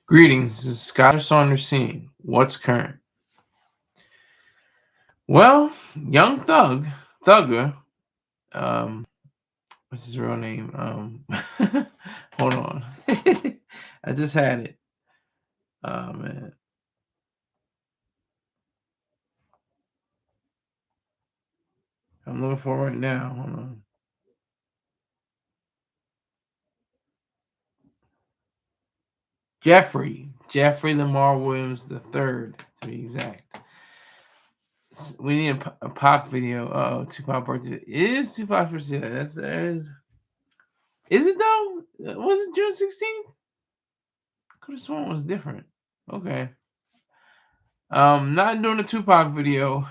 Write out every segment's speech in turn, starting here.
Greetings, this is Skylar Saunders scene. What's current? Well, Young Thugger, um, what's his real name? Hold on. I just had it. Oh man. I'm looking for it right now. Hold on. Jeffrey Lamar Williams the third, to be exact. We need a Pac video. Oh, Tupac birthday. It is Tupac's birthday. Is it though? Was it June 16th? Could have sworn it was different. Okay. Not doing a Tupac video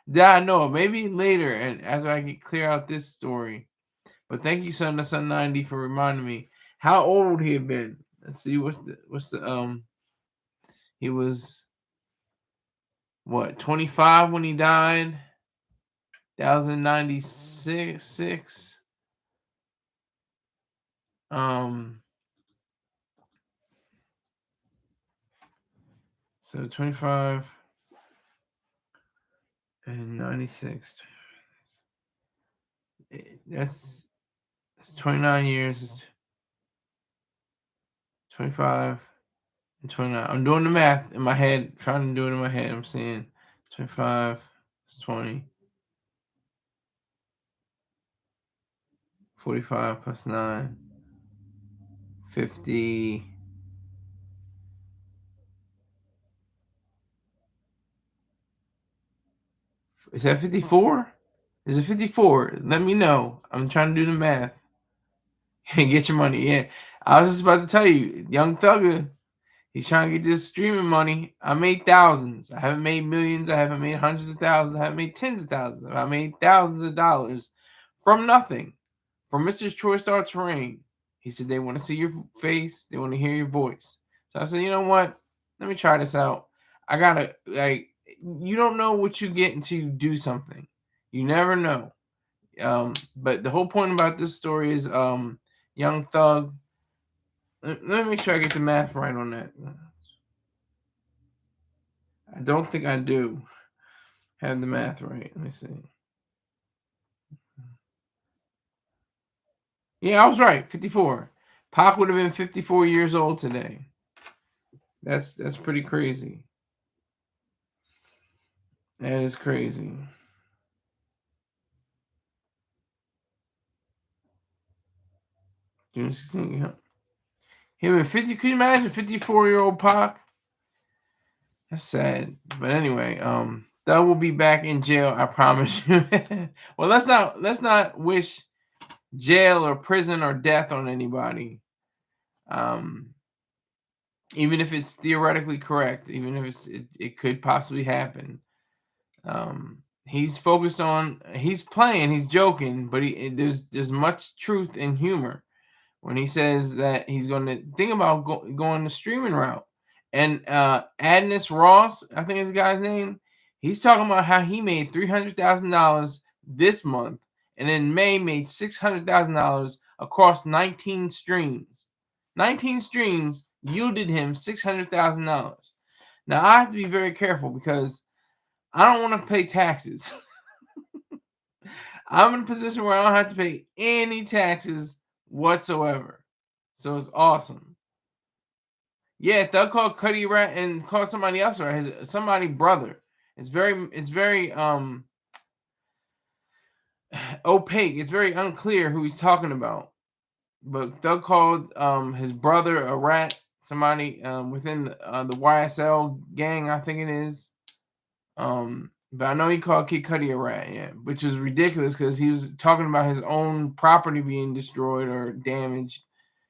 that I know of. Maybe later, and as I get clear out this story. But thank you, Son 90, for reminding me how old he had been. Let's see what's the he was what 25 when he died. 1096. Um, so 25 and 96. That's 29 years. It's 25 and 29. I'm doing the math in my head, trying to do it in my head. I'm saying 25 is 20, 45 plus 9, 50. Is that 54? Is it 54? Let me know. I'm trying to do the math. Get your money. Yeah. I was just about to tell you, Young Thugger, he's trying to get this streaming money. I made thousands. I haven't made millions. I haven't made hundreds of thousands. I haven't made tens of thousands. I made thousands of dollars from nothing. From Mr. Troy Star Terrain. He said they want to see your face. They want to hear your voice. So I said, you know what? Let me try this out. I gotta you don't know what you get until you do something. You never know. But the whole point about this story is Young Thug. Let me make sure I get the math right on that. I don't think I do have the math right. Let me see. Yeah, I was right. 54. Pac would have been 54 years old today. That's pretty crazy. That is crazy. June 16th. Yeah. Him at 50. Could you imagine 54-year-old Pac? That's sad. But anyway, Thug will be back in jail. I promise you. Well, let's not wish jail or prison or death on anybody. Um, even if it's theoretically correct, even if it could possibly happen. He's focused on he's playing, he's joking, but there's much truth and humor when he says that he's going to think about going the streaming route. And Adin Ross, I think is the guy's name, he's talking about how he made $300,000 this month, and in May made $600,000 across 19 streams. 19 streams yielded him $600,000. Now I have to be very careful because I don't want to pay taxes. I'm in a position where I don't have to pay any taxes whatsoever. So it's awesome. Yeah, Thug called Cuddy rat and called somebody else or somebody brother. It's very opaque. It's very unclear who he's talking about. But Thug called his brother a rat, somebody within the YSL gang, I think it is. But I know he called Kid Cudi a rat, yeah, which is ridiculous because he was talking about his own property being destroyed or damaged.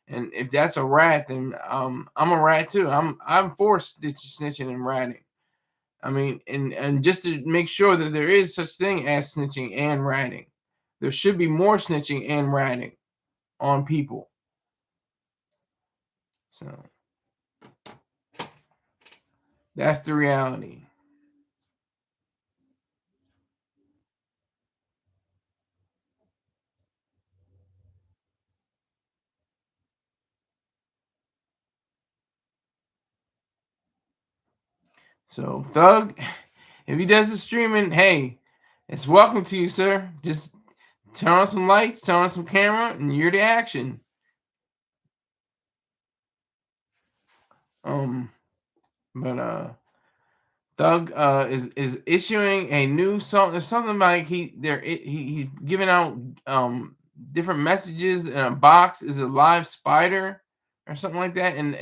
And if that's a rat, then I'm a rat too. I'm for snitching and ratting. I mean, and just to make sure that there is such thing as snitching and ratting, there should be more snitching and ratting on people. So that's the reality. So Thug, if he does the streaming, hey, it's welcome to you, sir. Just turn on some lights, turn on some camera, and you're the action. Um, but Thug is issuing a new song. There's something like he's giving out different messages in a box. Is a live spider or something like that, and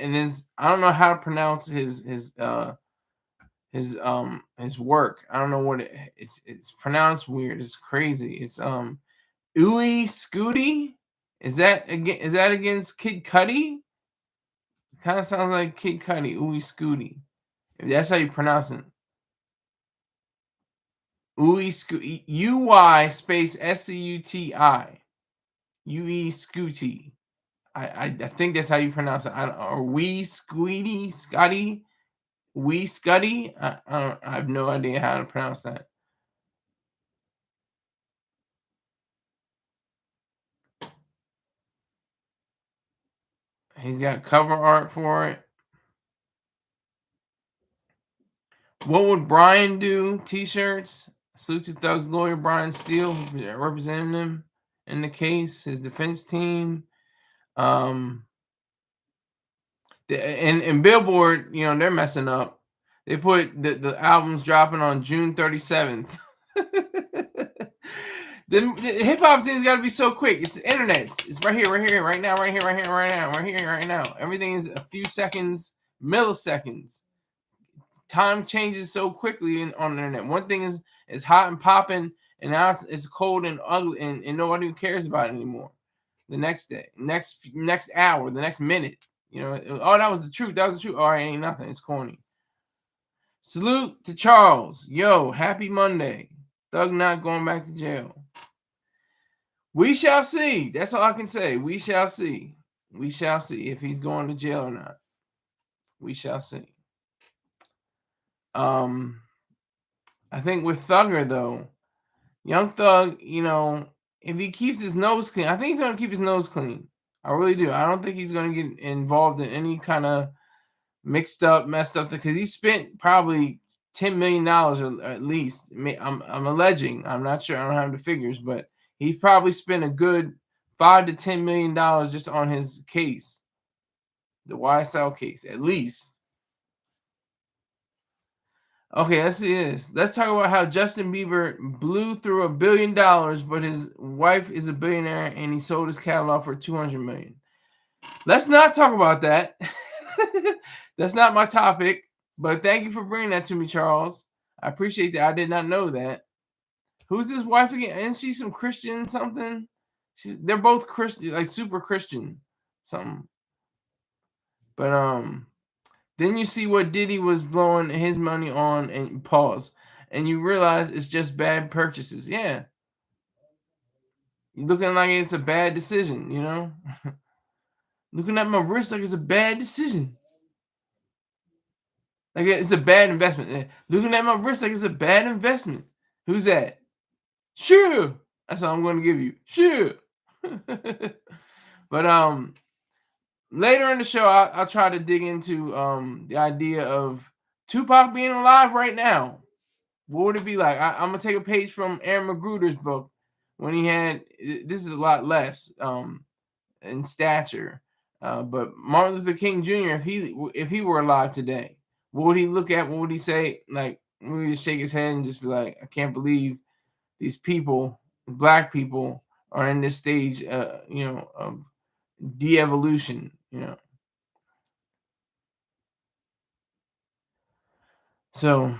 I don't know how to pronounce his work. I don't know what it's pronounced weird. It's crazy. It's Ooey Scooty. Is that against Kid Cudi? Kind of sounds like Kid Cudi. Ooey Scooty. If that's how you pronounce it. Ooey Scooty. UY space SCUTI. UE Scooty. I think that's how you pronounce it. Or Wee Squeedy Scotty. Wee Scuddy. I have no idea how to pronounce that. He's got cover art for it. What would Brian do? T-shirts. Salute to Thug's lawyer Brian Steele, representing him in the case. His defense team. And Billboard, they're messing up. They put the album's dropping on June 37th. The hip hop scene's got to be so quick. It's the internet. It's right here, right now, right here, right here, right now, right here, right now. Everything is a few seconds, milliseconds. Time changes so quickly on the internet. One thing is hot and popping, and now it's cold and ugly, and nobody cares about it anymore. The next day, next hour, the next minute, oh, that was the truth. That was the truth. All right, ain't nothing. It's corny. Salute to Charles. Yo, happy Monday. Thug not going back to jail. We shall see. That's all I can say. We shall see. We shall see if he's going to jail or not. We shall see. I think with Thugger though, Young Thug, if he keeps his nose clean, I think he's going to keep his nose clean. I really do. I don't think he's going to get involved in any kind of messed up, because he spent probably $10 million at least. I'm alleging. I'm not sure. I don't have the figures, but he probably spent a good $5 to $10 million just on his case, the YSL case, at least. Okay, let's see this. Let's talk about how Justin Bieber blew through $1 billion, but his wife is a billionaire and he sold his catalog for $200 million. Let's not talk about that. That's not my topic, but thank you for bringing that to me, Charles. I appreciate that. I did not know that. Who's his wife again? Isn't she some Christian something? They're both Christian, like super Christian something. But then you see what Diddy was blowing his money on, and pause, and you realize it's just bad purchases. Yeah, you're looking like it's a bad decision. Looking at my wrist like it's a bad decision. Like it's a bad investment. Looking at my wrist like it's a bad investment. Who's that? Sure. That's all I'm going to give you. Sure. But later in the show, I'll try to dig into the idea of Tupac being alive right now. What would it be like? I'm gonna take a page from Aaron Magruder's book when he had. This is a lot less in stature, but Martin Luther King Jr. If he were alive today, what would he look at? What would he say? Like, would he just shake his head and just be like, "I can't believe these people, black people, are in this stage, of de-evolution." So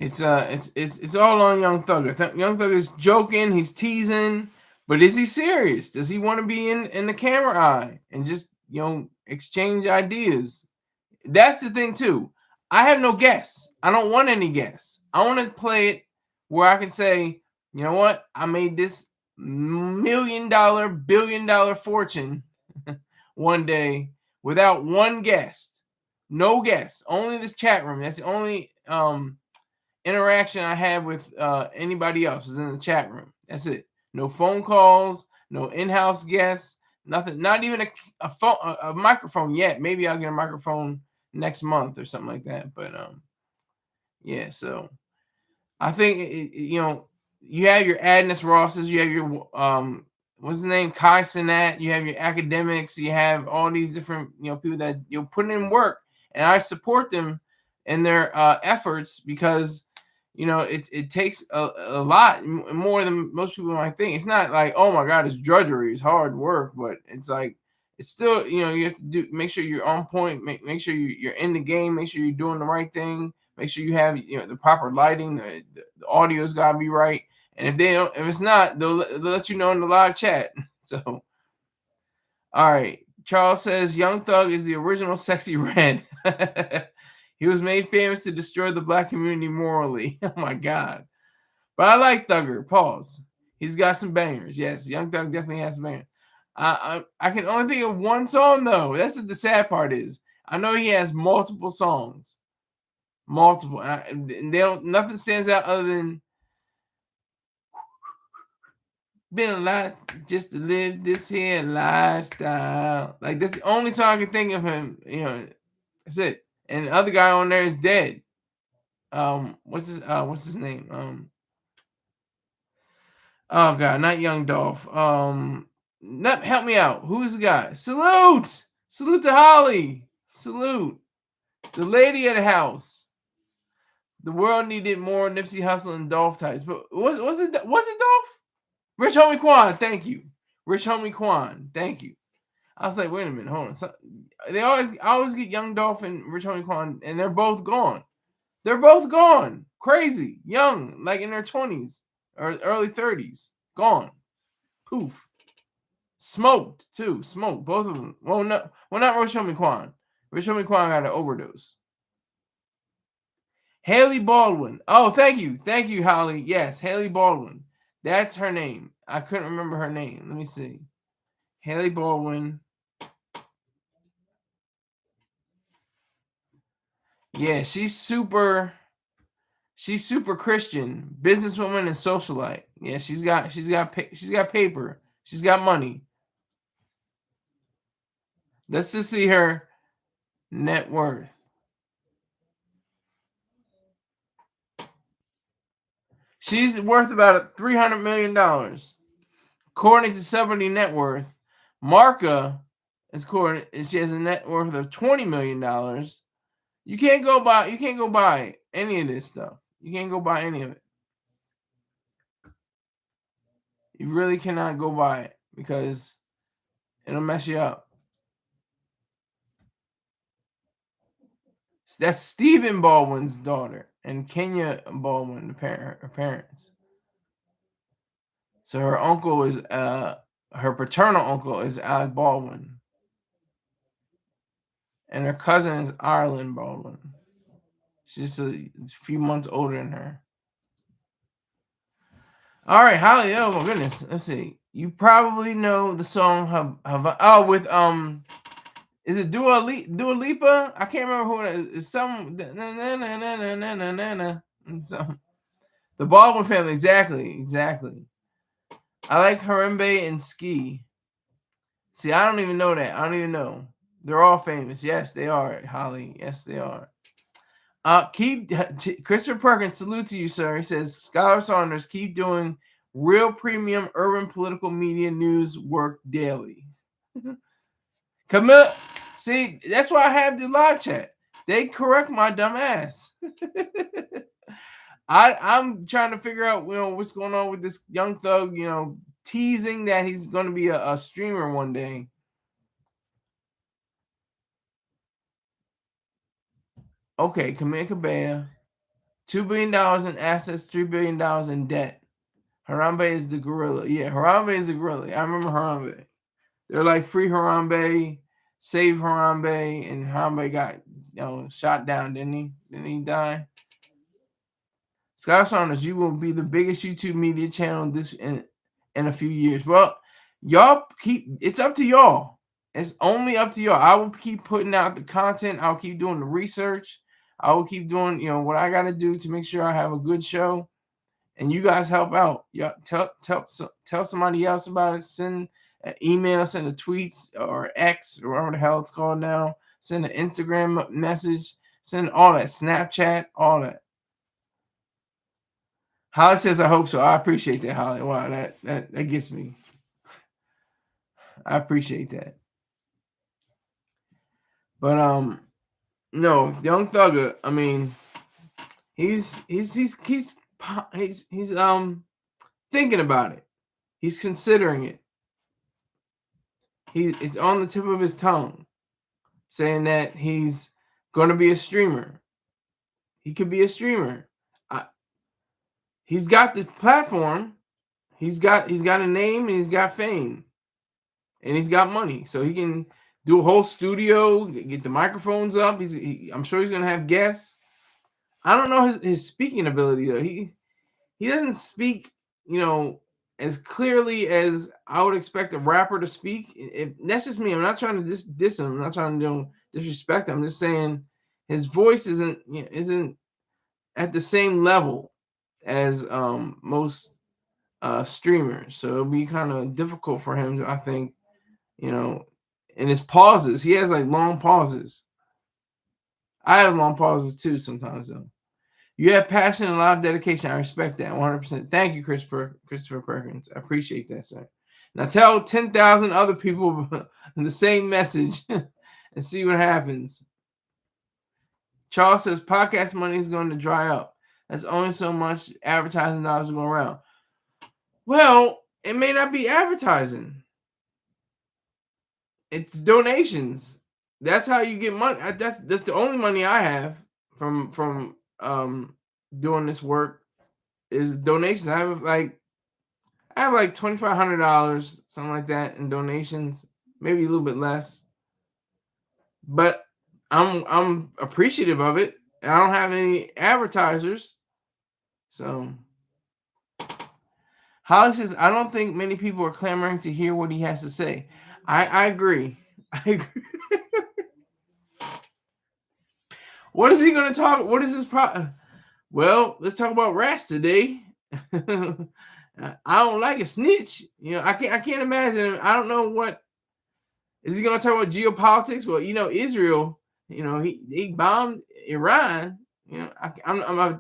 it's all on Young Thug. Young Thug is joking, he's teasing, but is he serious? Does he want to be in the camera eye and just exchange ideas? That's the thing too. I have no guests. I don't want any guests. I want to play it where I can say, you know what? I made this $1 million, billion-dollar fortune one day without one guest. No guests. Only this chat room. That's the only interaction I had with anybody else was in the chat room. That's it. No phone calls, no in-house guests, Nothing. Not even a phone, a microphone yet. Maybe I'll get a microphone next month or something like that. But yeah. So I think you have your Adin Rosses, you have your what's his name, Kai Sinat, you have your academics, you have all these different people that put in work, and I support them in their efforts because it takes a lot more than most people might think. It's not like, oh my God, it's drudgery, it's hard work, but it's like it's still you have to make sure you're on point, make sure you're in the game, make sure you're doing the right thing. Make sure you have the proper lighting. The audio's gotta be right. And if it's not, they'll let you know in the live chat. So, all right. Charles says Young Thug is the original Sexy Red. He was made famous to destroy the black community morally. Oh my God. But I like Thugger. Pause. He's got some bangers. Yes, Young Thug definitely has some bangers. I can only think of one song though. That's what the sad part is. I know he has multiple songs. Multiple. And they don't. Nothing stands out other than been a lot just to live this here lifestyle. Like that's the only song I can think of him. That's it. And the other guy on there is dead. What's his name? Oh God, not Young Dolph. Not help me out. Who's the guy? Salute, salute to Holly. Salute the lady of the house. The world needed more Nipsey Hussle and Dolph types. But was it Dolph? Rich Homie Quan, thank you. Rich Homie Quan, thank you. I was like, wait a minute, hold on. So, I always get Young Dolph and Rich Homie Quan, and they're both gone. They're both gone. Crazy. Young, like in their 20s or early 30s. Gone. Poof. Smoked, too. Smoked. Both of them. Well, not Rich Homie Quan. Rich Homie Quan got an overdose. Haley Baldwin. Oh, thank you. Thank you, Holly. Yes, Haley Baldwin. That's her name. I couldn't remember her name. Let me see. Haley Baldwin. Yeah, she's super Christian, businesswoman and socialite. Yeah, she's got paper. She's got money. Let's just see her net worth. She's worth about $300 million. According to Celebrity Net Worth, Marca she has a net worth of $20 million. You can't go buy any of this stuff. You can't go buy any of it. You really cannot go buy it because it'll mess you up. That's Stephen Baldwin's daughter and Kenya Baldwin, her parents. So her uncle is her paternal uncle is Alec Baldwin. And her cousin is Ireland Baldwin. She's a few months older than her. All right, Holly. Oh my goodness. Let's see. You probably know the song with is it Dua Lipa? I can't remember who it is. It's some the Baldwin family. Exactly. I like Harambe and Ski. See, I don't even know that. I don't even know. They're all famous. Yes, they are, Holly. Yes, they are. Christopher Perkins, salute to you, sir. He says, Scholar Saunders, keep doing real premium urban political media news work daily. Camilla, see, that's why I have the live chat. They correct my dumb ass. I'm trying to figure out, what's going on with this Young Thug, teasing that he's going to be a streamer one day. Okay, Camille Cabello, $2 billion in assets, $3 billion in debt. Harambe is the gorilla. Yeah, Harambe is the gorilla. I remember Harambe. They're like, free Harambe, save Harambe, and Harambe got shot down, didn't he? Didn't he die? Scott Saunders, you will be the biggest YouTube media channel in a few years. Well, y'all it's up to y'all. It's only up to y'all. I will keep putting out the content. I'll keep doing the research. I will keep doing, what I got to do to make sure I have a good show. And you guys help out. Yeah, tell somebody else about it. email, send a tweets or X or whatever the hell it's called now. Send an Instagram message. Send all that. Snapchat, all that. Holly says, I hope so. I appreciate that, Holly. Wow, that gets me. I appreciate that. But no, Young Thugger, I mean, he's thinking about it. He's considering it. It's on the tip of his tongue, saying that he's going to be a streamer. He could be a streamer. He's got the platform. He's got a name and he's got fame, and he's got money, so he can do a whole studio, get the microphones up. I'm sure he's going to have guests. I don't know his speaking ability though. He doesn't speak, as clearly as I would expect a rapper to speak. That's just me. I'm not trying to diss him. I'm not trying to disrespect him. I'm just saying his voice isn't at the same level as most streamers. So it'll be kind of difficult for him to, I think, and his pauses. He has like long pauses. I have long pauses too sometimes though. You have passion and a lot of dedication. I respect that 100%. Thank you, Christopher Perkins. I appreciate that, sir. Now tell 10,000 other people the same message and see what happens. Charles says podcast money is going to dry up. That's only so much advertising dollars going around. Well, it may not be advertising. It's donations. That's how you get money. That's the only money I have from doing this work is donations. I have like $2,500, something like that, in donations, maybe a little bit less. But I'm appreciative of it. I don't have any advertisers, so. Holly says, I don't think many people are clamoring to hear what he has to say. I agree. I agree. What is he going to talk? What is his problem? Well, let's talk about rats today. I don't like a snitch. I can't imagine. I don't know what. Is he going to talk about geopolitics? Well, Israel, he bombed Iran.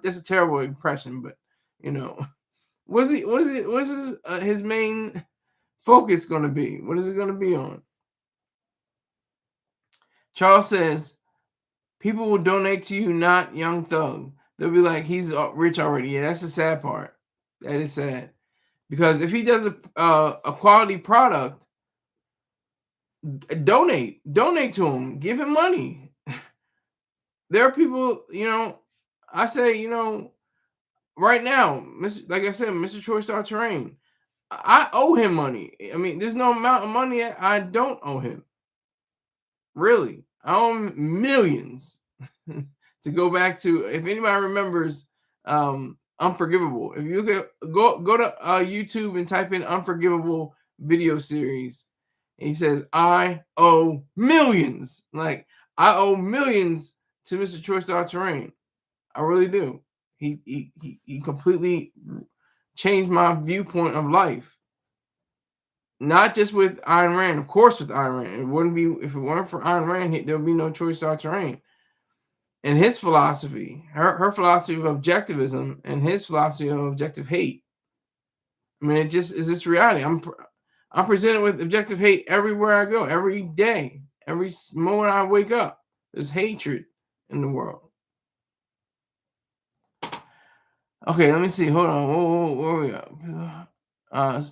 That's a terrible impression, but what's his main focus going to be? What is it going to be on? Charles says, people will donate to you, not Young Thug. They'll be like, he's rich already. Yeah, that's the sad part. That is sad. Because if he does a quality product, donate to him. Give him money. There are people, I say, right now, like I said, Mr. Choice Star Terrain, I owe him money. I mean, there's no amount of money I don't owe him. Really. I owe him millions. To go back to, if anybody remembers Unforgivable, if you go to YouTube and type in Unforgivable video series, and he says, I owe millions. Like, I owe millions to Mr. Choice Star Terrain. I really do. He completely changed my viewpoint of life. Not just with Ayn Rand, of course, with Ayn Rand. It wouldn't be, if it weren't for Ayn Rand, there would be no Choice Star Terrain. And his philosophy, her philosophy of objectivism, and his philosophy of objective hate. I mean, it just is this reality. I'm presented with objective hate everywhere I go, every day, every moment I wake up. There's hatred in the world. Okay, let me see. Hold on. Whoa, where we at?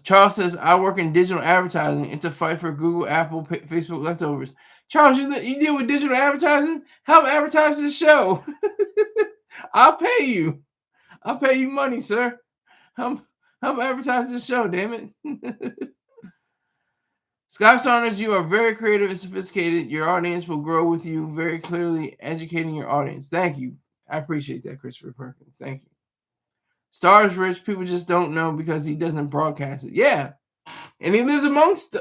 Charles says, I work in digital advertising. It's a fight for Google, Apple, Facebook leftovers. Charles, you deal with digital advertising? Help advertise this show. I'll pay you. I'll pay you money, sir. Help advertise this show, damn it. Scott Saunders, you are very creative and sophisticated. Your audience will grow with you, very clearly educating your audience. Thank you. I appreciate that, Christopher Perkins. Thank you. Stars rich, people just don't know because he doesn't broadcast it. Yeah. And he lives amongst,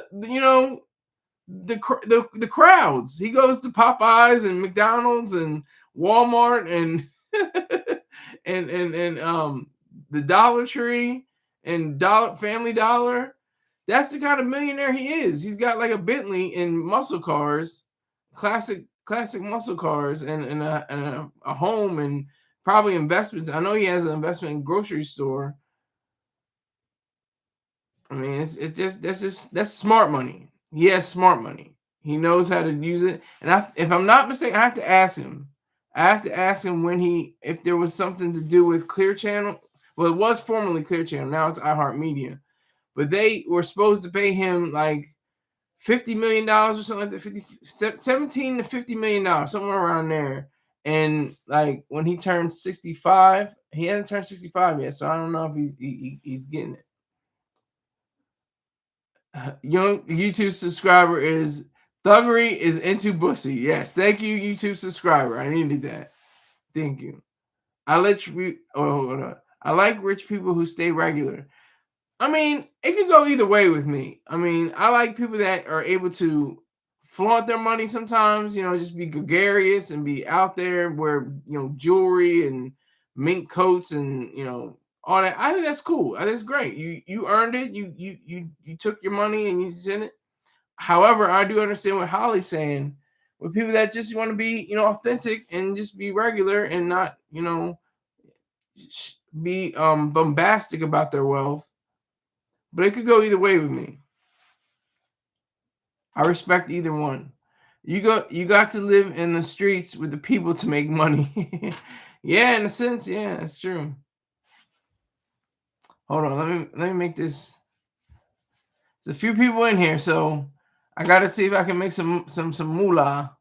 the crowds. He goes to Popeyes and McDonald's and Walmart and and the Dollar Tree and Family Dollar. That's the kind of millionaire he is. He's got like a Bentley and muscle cars, classic muscle cars, and a home and probably investments. I know he has an investment in grocery store. I mean, it's just that's smart money. He has smart money. He knows how to use it. And if I'm not mistaken, I have to ask him. I have to ask him when if there was something to do with Clear Channel. Well, it was formerly Clear Channel. Now it's iHeartMedia. But they were supposed to pay him like $50 million or something like that, 17 to $50 million, somewhere around there. And like when he turns 65, he hasn't turned 65 yet, so I don't know if he's getting it. Young YouTube subscriber is Thuggery is into bussy. Yes, thank you, YouTube subscriber. I needed that. Thank you. Hold on. I like rich people who stay regular. I mean, it could go either way with me. I mean, I like people that are able to flaunt their money sometimes, just be gregarious and be out there, wear, jewelry and mink coats and, all that. I think that's cool. That's great. You earned it. You took your money and you sent it. However, I do understand what Holly's saying with people that just want to be, authentic and just be regular and not, be bombastic about their wealth. But it could go either way with me. I respect either one. You got to live in the streets with the people to make money. Yeah, in a sense, yeah, that's true. Hold on, let me make this. There's a few people in here, so I gotta see if I can make some moolah.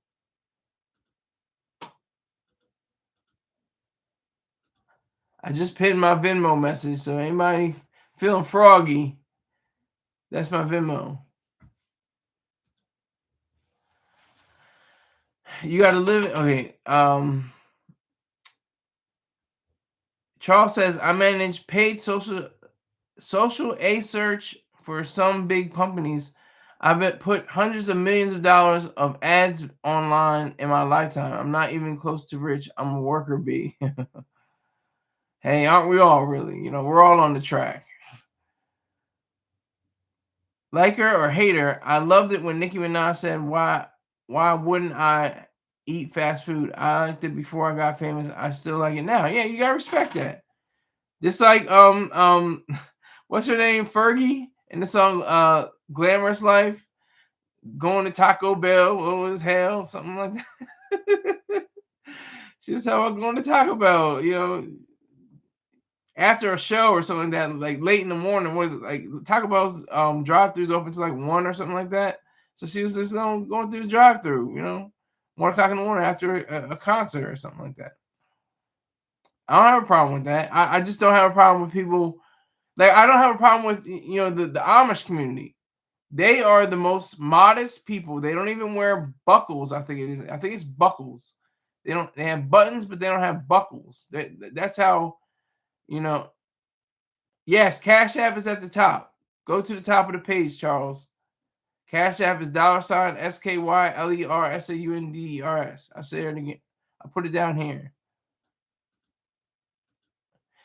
I just pinned my Venmo message, so anybody feeling froggy, that's my Venmo. You got to live. Okay. Charles says I manage paid social a search for some big companies. I've put hundreds of millions of dollars of ads online in my lifetime. I'm not even close to rich. I'm a worker bee. Hey, aren't we all really? We're all on the track. Like her or hate her, I loved it when Nicki Minaj said, Why wouldn't I eat fast food? I liked it before I got famous. I still like it now. Yeah, you gotta respect that. Just like what's her name? Fergie in the song Glamorous Life, going to Taco Bell, what was hell, something like that. She was talking about going to Taco Bell, after a show or something like that, like late in the morning. What is it like? Taco Bell's drive-throughs open to like 1 or something like that. So she was just going through the drive-through, 1 o'clock in the morning after a concert or something like that. I don't have a problem with that. I just don't have a problem with people. Like I don't have a problem with the Amish community. They are the most modest people. They don't even wear buckles. I think it is. I think it's buckles. They have buttons, but they don't have buckles. That's how. Yes, Cash App is at the top. Go to the top of the page, Charles. Cash App is $SKYLERSAUNDERS. I'll say it again. I'll put it down here.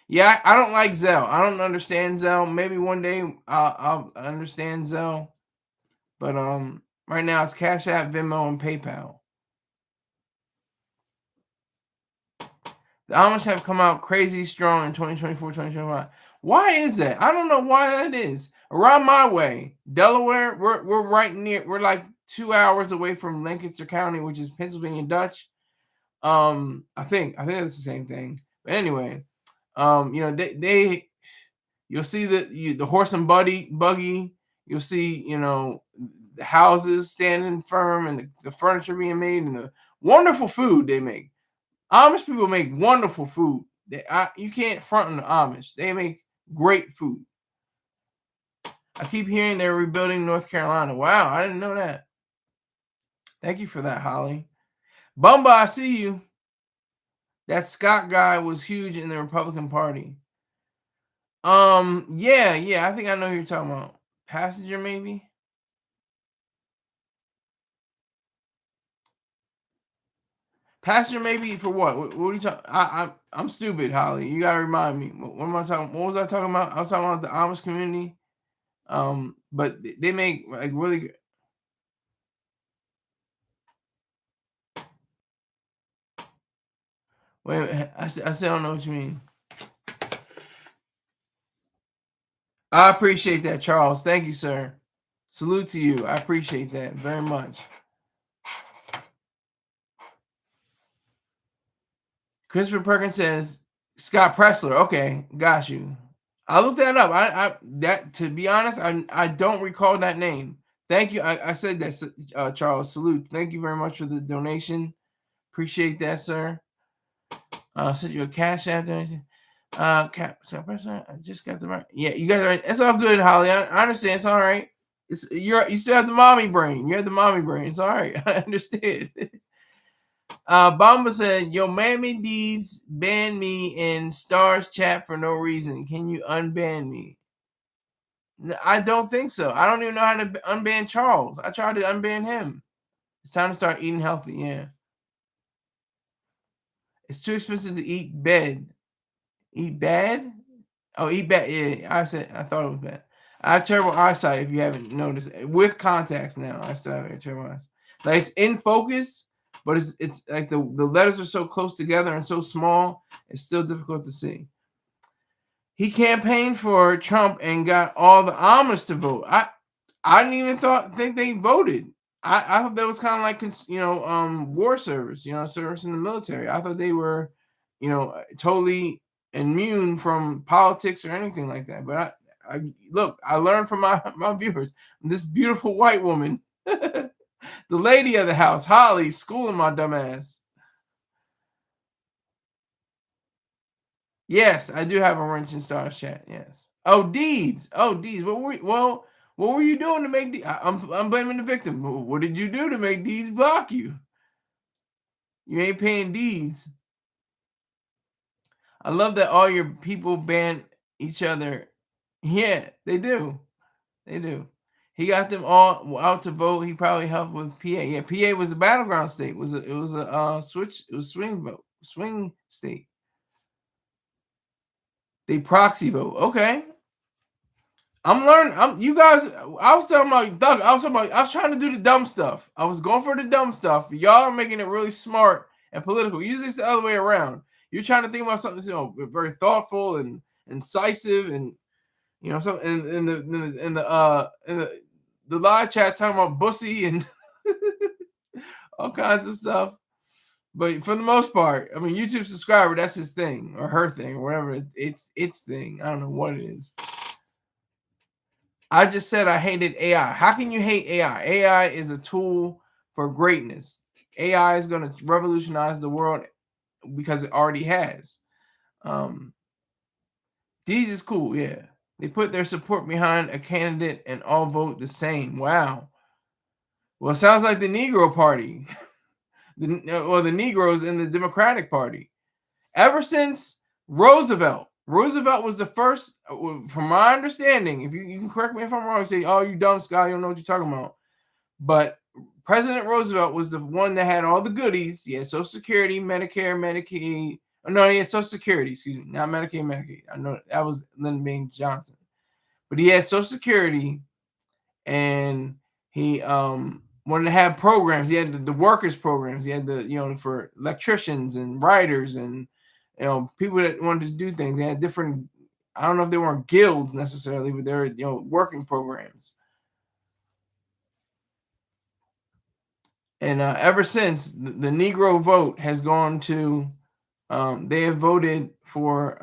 Yeah, I don't like Zelle. I don't understand Zelle. Maybe one day I'll understand Zelle. But right now it's Cash App, Venmo, and PayPal. The Amish have come out crazy strong in 2024, 2025. Why is that? I don't know why that is. Around my way, Delaware, we're right near. We're like 2 hours away from Lancaster County, which is Pennsylvania Dutch. I think that's the same thing. But anyway, they you'll see the horse and buggy. You'll see the houses standing firm and the furniture being made and the wonderful food they make. Amish people make wonderful food. You can't front on the Amish. They make great food. I keep hearing they're rebuilding North Carolina. Wow, I didn't know that. Thank you for that, Holly. Bumba, I see you. That Scott guy was huge in the Republican Party. Yeah, I think I know who you're talking about. Passenger, maybe? Passenger, maybe for what? What are you talking? I'm stupid, Holly. You gotta remind me. What am I talking? What was I talking about? I was talking about the Amish community. But they make like really good. Wait, I still don't know what you mean. I appreciate that, Charles. Thank you, sir. Salute to you. I appreciate that very much. Christopher Perkins says Scott Pressler. Okay, got you. I looked that up. I that to be honest, I don't recall that name. Thank you. I said that, Charles. Salute. Thank you very much for the donation. Appreciate that, sir. Send you a cash app donation. Scott Pressler. I just got the right. Yeah, you got it right. It's all good, Holly. I understand. It's all right. You still have the mommy brain. You have the mommy brain. It's all right. I understand. Bamba said, "Yo, Mammy D's banned me in Stars chat for no reason. Can you unban me?" I don't think so. I don't even know how to unban Charles. I tried to unban him. It's time to start eating healthy. Yeah, it's too expensive to eat bed. Eat bad? Oh, eat bad. Yeah, I thought it was bad. I have terrible eyesight. If you haven't noticed, with contacts now, I still have terrible eyesight. Like it's in focus, but it's like the letters are so close together and so small, it's still difficult to see. He campaigned for Trump and got all the Amish to vote. I didn't even think they voted. I thought that was kind of like war service, service in the military. I thought they were, totally immune from politics or anything like that. But I look, I learned from my viewers. This beautiful white woman, the lady of the house, Holly, schooling my dumb ass. Yes, I do have a wrench in Stars chat. Yes. Oh, deeds. Oh, deeds. What were you doing to make I'm blaming the victim. What did you do to make deeds block you? You ain't paying deeds. I love that all your people ban each other. Yeah, they do. They do. He got them all out to vote. He probably helped with PA. Yeah, PA was a battleground state. It was a switch. It was swing vote, swing state. They proxy vote. Okay, I'm learning. You guys. I was talking about Doug. I was trying to do the dumb stuff. I was going for the dumb stuff. Y'all are making it really smart and political. Usually it's the other way around. You're trying to think about something, very thoughtful and incisive, and so in the live chat talking about bussy and all kinds of stuff. But for the most part, I mean, YouTube subscriber, that's his thing or her thing or whatever. It's thing. I don't know what it is. I just said I hated AI. How can you hate AI? AI is a tool for greatness. AI is going to revolutionize the world because it already has. These is cool, yeah. They put their support behind a candidate and all vote the same. Wow. Well, it sounds like the Negro Party, the Negroes in the Democratic Party. Ever since Roosevelt was the first, from my understanding. If you can correct me if I'm wrong, say, "Oh, you dumb Scott, you don't know what you're talking about." But President Roosevelt was the one that had all the goodies. He had Social Security, Medicare, Medicaid. Oh, no, he had Social Security, excuse me, not Medicaid, Medicaid. I know that was Lyndon Baines Johnson. But he had Social Security, and he wanted to have programs. He had the workers programs. He had for electricians and writers and people that wanted to do things. They had different. I don't know if they weren't guilds necessarily, but they're working programs. And ever since, the Negro vote has gone to, they have voted for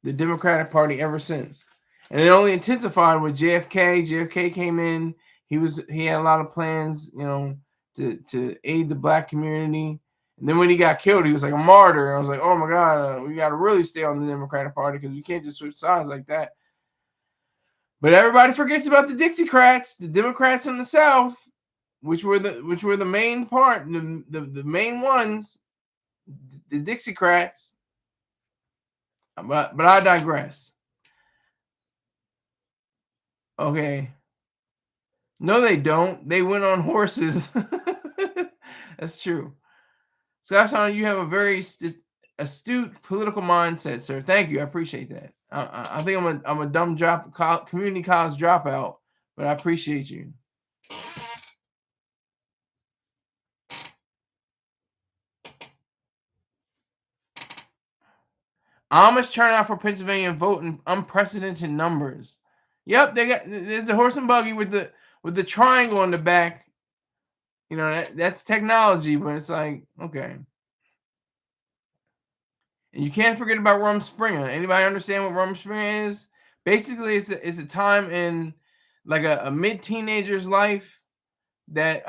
the Democratic Party ever since, and it only intensified with JFK. JFK came in. He had a lot of plans, to aid the black community. And then when he got killed, he was like a martyr. I was like, oh my God, we got to really stay on the Democratic Party because we can't just switch sides like that. But everybody forgets about the Dixiecrats, the Democrats in the South, which were the main part, the main ones, the Dixiecrats. But I digress. Okay. No, they don't. They went on horses. That's true. Scott, you have a very astute political mindset, sir. Thank you. I appreciate that. I think I'm a dumb community college dropout, but I appreciate you. Amish turnout for Pennsylvania vote in unprecedented numbers. Yep, there's the horse and buggy with the triangle in the back. You know that's technology, but it's like okay. And you can't forget about Rumspringa. Anybody understand what Rumspringa is? Basically, it's a time in like a mid teenager's life that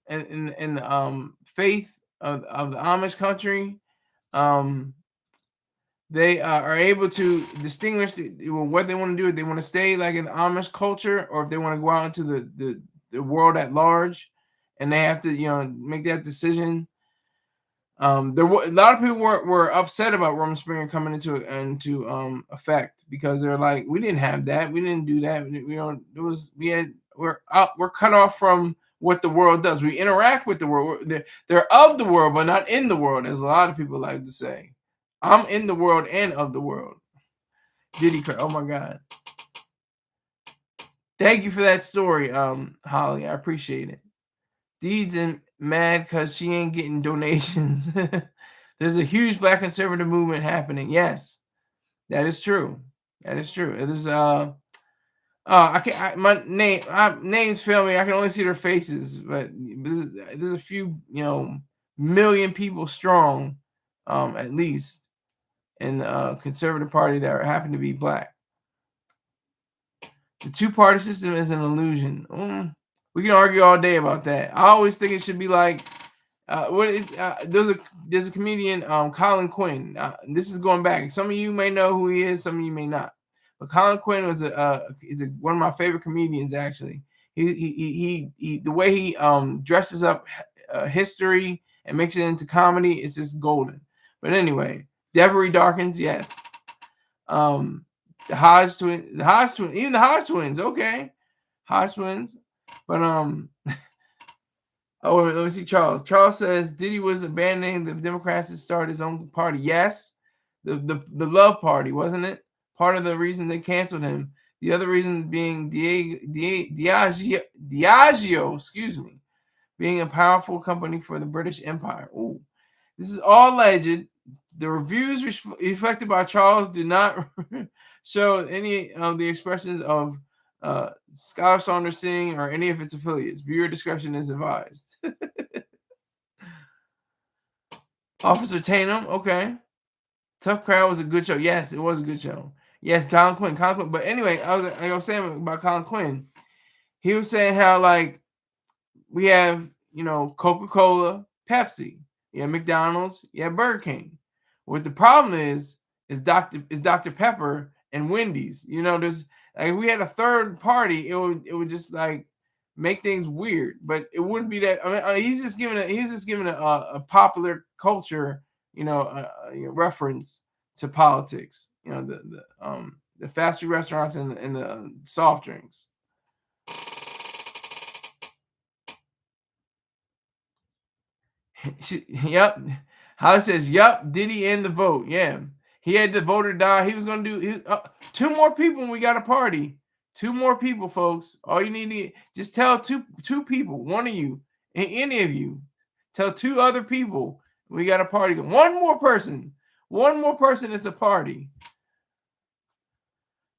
in the faith of the Amish country, um they are able to distinguish what they want to do. If they want to stay like in the Amish culture, or if they want to go out into the world at large, and they have to make that decision. There were a lot of people were upset about Rumspringa coming into effect because they're like, we didn't have that, we didn't do that, we don't. It was we're cut off from what the world does. We interact with the world. They're of the world, but not in the world, as a lot of people like to say. I'm in the world and of the world. Diddy, oh my God! Thank you for that story, Holly. I appreciate it. Deeds and mad because she ain't getting donations. There's a huge black conservative movement happening. Yes, that is true. That is true. It is I can't. My names fail me. I can only see their faces, but there's a few million people strong, at least in the conservative party that happen to be black. The two-party system is an illusion. We can argue all day about that. I always think it should be like there's a comedian, Colin Quinn. This is going back. Some of you may know who he is. Some of you may not. But Colin Quinn was one of my favorite comedians. Actually, he the way he dresses up history and makes it into comedy is just golden. But anyway, Devery Darkins, yes. The Hodge twins, even the Hodge twins, okay, Hodge twins. But oh, let me see. Charles says Diddy was abandoning the Democrats to start his own party. Yes, the Love Party, wasn't it? Part of the reason they canceled him. The other reason being Diageo, excuse me, being a powerful company for the British Empire. Ooh, this is all alleged. The reviews reflected by Charles do not show any of the expressions of Scholar Saunders Singh or any of its affiliates. Viewer discretion is advised. Officer Tatum, okay. Tough Crowd was a good show. Yes, it was a good show. Yes, Colin Quinn. But anyway, I was saying about Colin Quinn. He was saying how like we have Coca-Cola, Pepsi, McDonald's, Burger King. What the problem is Dr. Pepper and Wendy's. There's like if we had a third party, it would just like make things weird. But it wouldn't be that. I mean, he's just giving a popular culture, reference to politics. The fast food restaurants and the soft drinks. Yep. Holly says, "Yep." Diddy end the vote. Yeah, he had the voter die. He was going to do two more people when we got a party. Two more people, folks. All you need to just tell two people. One of you, any of you, tell two other people we got a party. One more person. One more person is a party.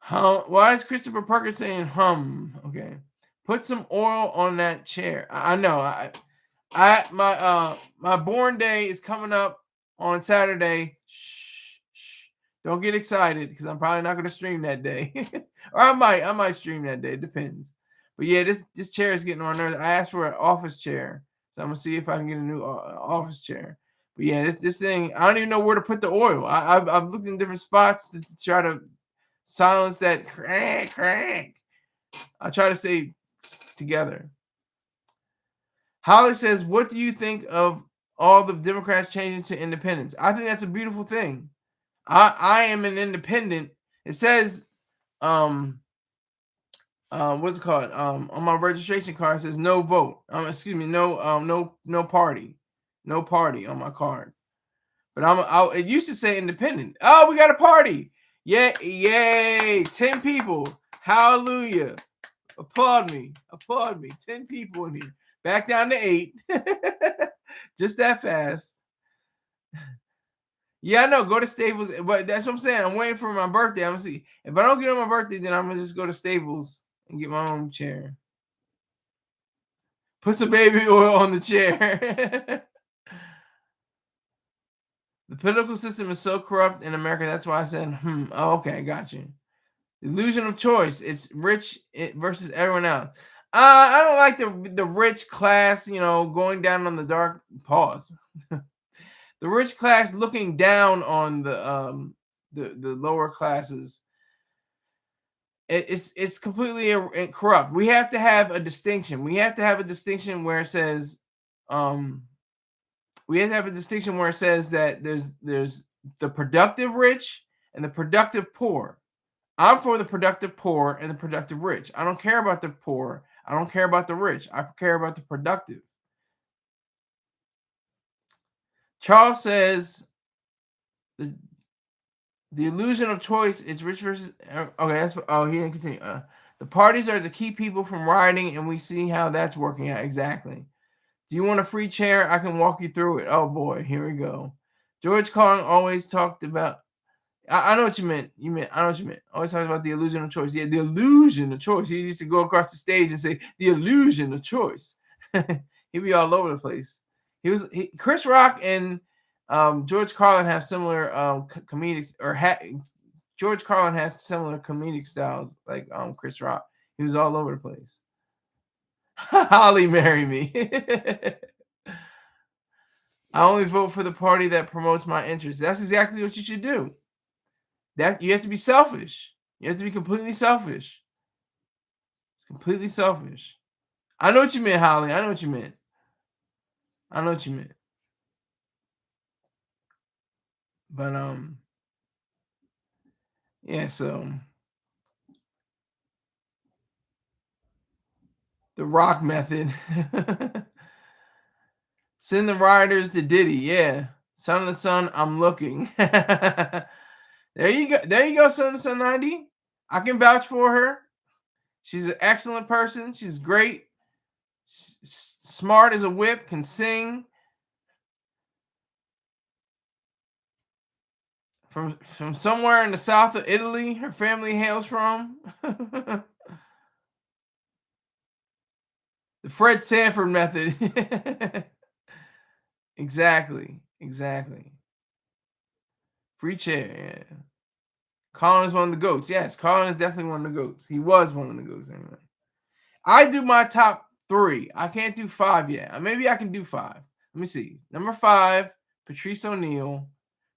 Why is Christopher Perkins saying hum? Okay, put some oil on that chair. I know. My born day is coming up on Saturday. Shh. Don't get excited because I'm probably not going to stream that day, or I might stream that day. It depends. But yeah, this chair is getting on nerves. I asked for an office chair, so I'm gonna see if I can get a new office chair. But yeah, this thing, I don't even know where to put the oil. I've looked in different spots to try to silence that crank. I try to stay together. Holly says, "What do you think of all the Democrats changing to independents?" I think that's a beautiful thing. I am an independent. It says, what's it called? On my registration card, it says no vote. Excuse me, no party on my card. But it used to say independent. Oh, we got a party. Yeah, yay. 10 people. Hallelujah. Applaud me. 10 people in here. Back down to 8. Just that fast. Yeah, I know. Go to Staples. But that's what I'm saying. I'm waiting for my birthday. I'm going to see. If I don't get on my birthday, then I'm going to just go to Staples and get my own chair. Put some baby oil on the chair. The political system is so corrupt in America. That's why I said, oh, okay, got you. Illusion of choice. It's rich versus everyone else. I don't like the rich class, going down on the dark. Pause. The rich class looking down on the lower classes. It's completely corrupt. We have to have a distinction. We have to have a distinction where it says, we have to have a distinction where it says that there's the productive rich and the productive poor. I'm for the productive poor and the productive rich. I don't care about the poor. I don't care about the rich. I care about the productive. Charles says the illusion of choice is rich versus. Okay, that's he didn't continue. The parties are to keep people from rioting, and we see how that's working out exactly. Do you want a free chair? I can walk you through it. Oh boy, here we go. George Carlin always talked about. I know what you meant. I know what you meant. Always talking about the illusion of choice. Yeah, the illusion of choice. He used to go across the stage and say the illusion of choice. He'd be all over the place. Chris Rock and George Carlin have similar comedic George Carlin has similar comedic styles like Chris Rock. He was all over the place. Holly, marry me. I only vote for the party that promotes my interests. That's exactly what you should do. That you have to be selfish. You have to be completely selfish. It's completely selfish. I know what you meant, Holly. I know what you meant. But yeah, so the Rock method. Send the rioters to Diddy, yeah. Son of the Sun, I'm looking. There you go. There you go, Son of the Sun 90. I can vouch for her. She's an excellent person. She's great. Smart as a whip, can sing. From somewhere in the south of Italy, her family hails from. The Fred Sanford method. Exactly. Free chair, yeah. Colin is one of the GOATs. Yes, Colin is definitely one of the GOATs. He was one of the GOATs anyway. I do my top 3. I can't do 5 yet. Maybe I can do 5. Let me see. Number 5, Patrice O'Neal.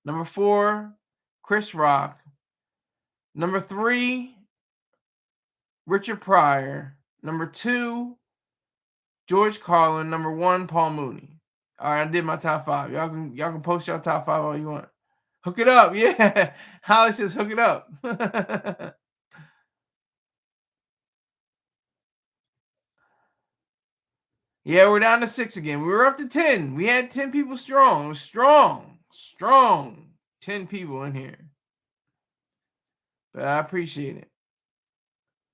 Number 4, Chris Rock. Number 3, Richard Pryor. Number 2, George Carlin. Number 1, Paul Mooney. All right, I did my top 5. Y'all can post your top 5 all you want. Hook it up, yeah. Holly says hook it up. Yeah, we're down to 6 again. We were up to 10. We had 10 people strong. It was strong. 10 people in here. But I appreciate it.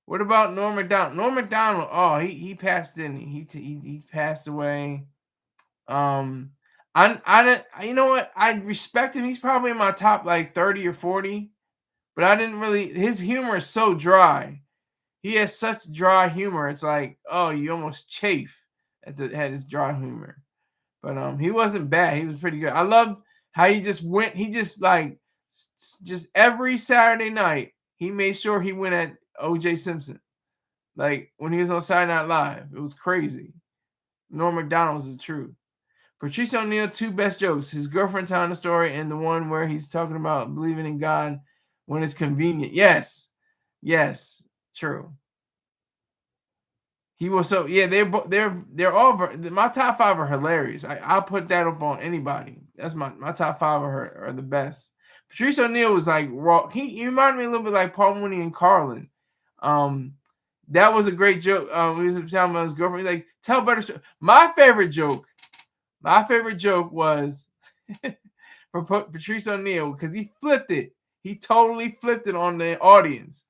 What about Norm Macdonald? Norm Macdonald, oh, he passed in. He passed away. You know what? I respect him. He's probably in my top like 30 or 40. But I didn't really. His humor is so dry. He has such dry humor. It's like, oh, you almost chafe at his dry humor. But he wasn't bad. He was pretty good. I loved how he just went. He just like just every Saturday night he made sure he went at O.J. Simpson. Like when he was on Saturday Night Live, it was crazy. Norm Macdonald was the truth. Patrice O'Neal, 2 best jokes: his girlfriend telling the story, and the one where he's talking about believing in God when it's convenient. Yes, true. He was so yeah. They're all my top 5 are hilarious. I'll put that up on anybody. That's my top 5 are the best. Patrice O'Neal was like raw. He reminded me a little bit like Paul Mooney and Carlin. That was a great joke. He was telling about his girlfriend. Like, tell better story. My favorite joke was for Patrice O'Neal because he flipped it. He totally flipped it on the audience.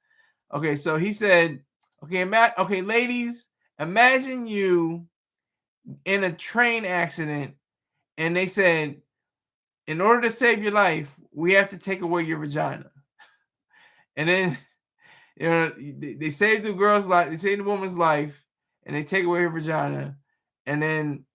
Okay, so he said, okay, ladies, imagine you in a train accident, and they said, in order to save your life, we have to take away your vagina. And then, they saved the girl's life, they saved the woman's life, and they take away her vagina. And then,